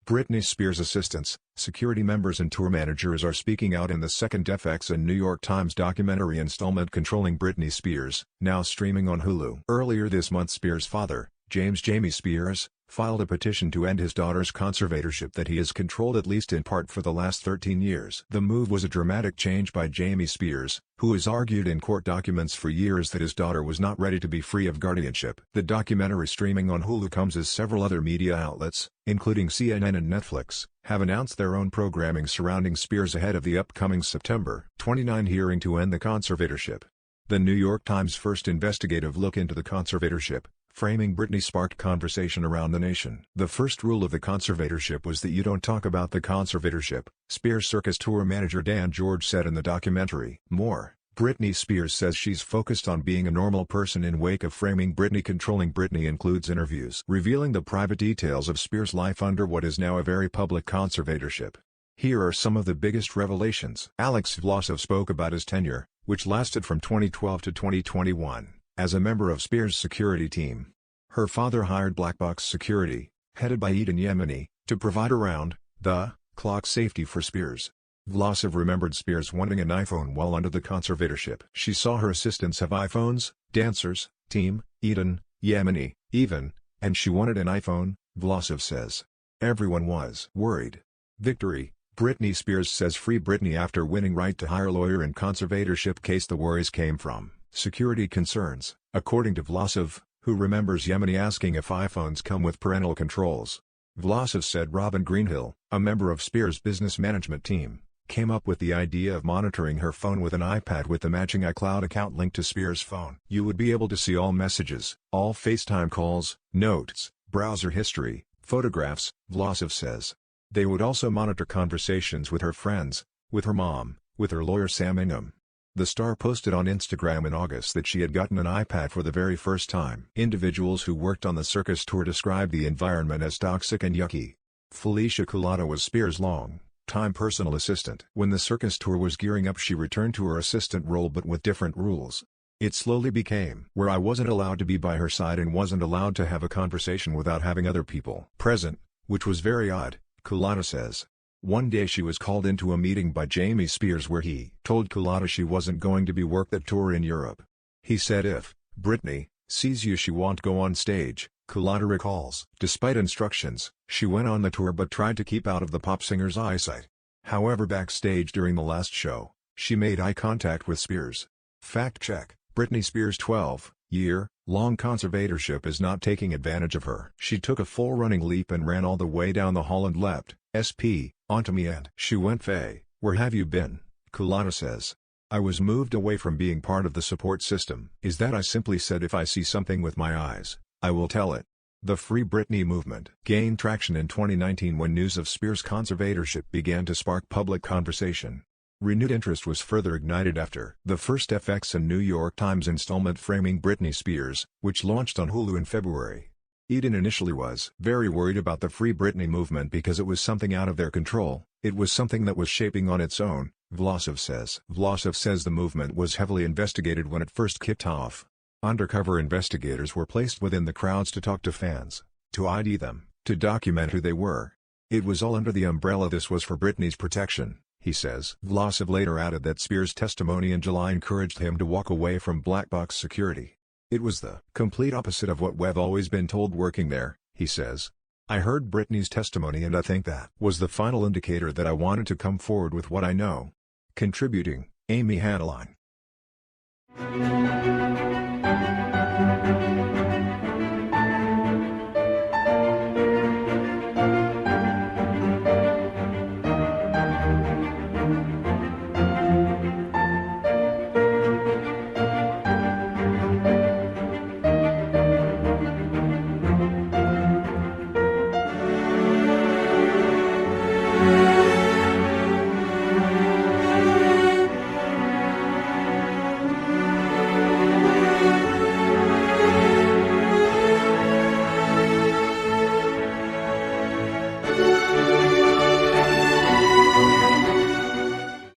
Britney Spears' assistants, security members and tour managers are speaking out in the second FX and New York Times documentary installment Controlling Britney Spears, now streaming on Hulu. Earlier this month Spears' father, Jamie Spears, filed a petition to end his daughter's conservatorship that he has controlled at least in part for the last 13 years. The move was a dramatic change by Jamie Spears, who has argued in court documents for years that his daughter was not ready to be free of guardianship. The documentary streaming on Hulu comes as several other media outlets, including CNN and Netflix, have announced their own programming surrounding Spears ahead of the upcoming September 29 hearing to end the conservatorship. The New York Times' first investigative look into the conservatorship, framing Britney, sparked conversation around the nation. The first rule of the conservatorship was that you don't talk about the conservatorship, Spears' circus tour manager Dan George said in the documentary. More, Britney Spears says she's focused on being a normal person in wake of framing Britney. Controlling Britney includes interviews revealing the private details of Spears' life under what is now a very public conservatorship. Here are some of the biggest revelations. Alex Vlasov spoke about his tenure, which lasted from 2012 to 2021. As a member of Spears' security team. Her father hired Black Box Security, headed by Eden Yemeni, to provide around-the-clock safety for Spears. Vlasov remembered Spears wanting an iPhone while under the conservatorship. She saw her assistants have iPhones, dancers, team, Eden, Yemeni, even, and she wanted an iPhone, Vlasov says. Everyone was worried. Victory. Britney Spears says free Britney after winning right to hire lawyer in conservatorship case. The worries came from security concerns, according to Vlasov, who remembers Yemeni asking if iPhones come with parental controls. Vlasov said Robin Greenhill, a member of Spears' business management team, came up with the idea of monitoring her phone with an iPad with the matching iCloud account linked to Spears' phone. You would be able to see all messages, all FaceTime calls, notes, browser history, photographs, Vlasov says. They would also monitor conversations with her friends, with her mom, with her lawyer Sam Ingham. The star posted on Instagram in August that she had gotten an iPad for the very first time. Individuals who worked on the circus tour described the environment as toxic and yucky. Felicia Culotta was Spears' long-time personal assistant. When the circus tour was gearing up, she returned to her assistant role but with different rules. It slowly became where I wasn't allowed to be by her side and wasn't allowed to have a conversation without having other people present, which was very odd, Culotta says. One day she was called into a meeting by Jamie Spears where he told Culotta she wasn't going to be work that tour in Europe. He said if Britney sees you she won't go on stage, Culotta recalls. Despite instructions, she went on the tour but tried to keep out of the pop singer's eyesight. However, backstage during the last show, she made eye contact with Spears. Fact check. Britney Spears' 12-year-long conservatorship is not taking advantage of her. She took a full running leap and ran all the way down the hall and leapt, SP, onto me and she went, "Faye, where have you been?" Culotta says. "I was moved away from being part of the support system. Is that I simply said if I see something with my eyes, I will tell it." The Free Britney movement gained traction in 2019 when news of Spears' conservatorship began to spark public conversation. Renewed interest was further ignited after the first FX and New York Times installment Framing Britney Spears, which launched on Hulu in February. Eden initially was very worried about the Free Britney movement because it was something out of their control. It was something that was shaping on its own, Vlasov says. Vlasov says the movement was heavily investigated when it first kicked off. Undercover investigators were placed within the crowds to talk to fans, to ID them, to document who they were. It was all under the umbrella "this was for Britney's protection," he says. Vlasov later added that Spears' testimony in July encouraged him to walk away from Black Box Security. "It was the complete opposite of what we've always been told working there," he says. "I heard Britney's testimony and I think that was the final indicator that I wanted to come forward with what I know." Contributing, Amy Hanline.